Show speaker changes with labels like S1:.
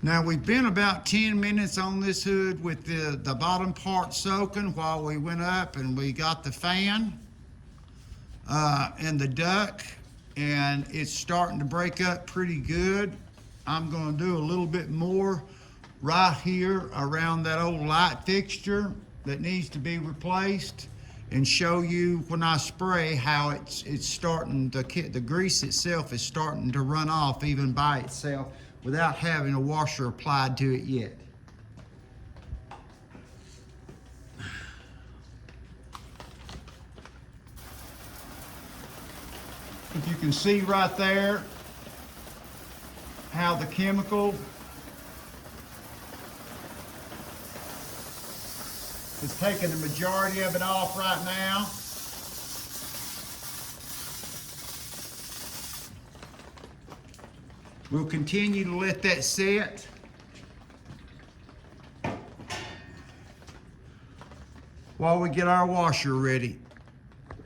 S1: Now we've been about 10 minutes on this hood with the bottom part soaking while we went up and we got the fan and the duct, and it's starting to break up pretty good. I'm going to do a little bit more right here around that old light fixture that needs to be replaced, and show you when I spray how it's starting to, the grease itself is starting to run off even by itself without having a washer applied to it yet. If you can see right there how the chemical is taking the majority of it off right now. We'll continue to let that set. While we get our washer ready.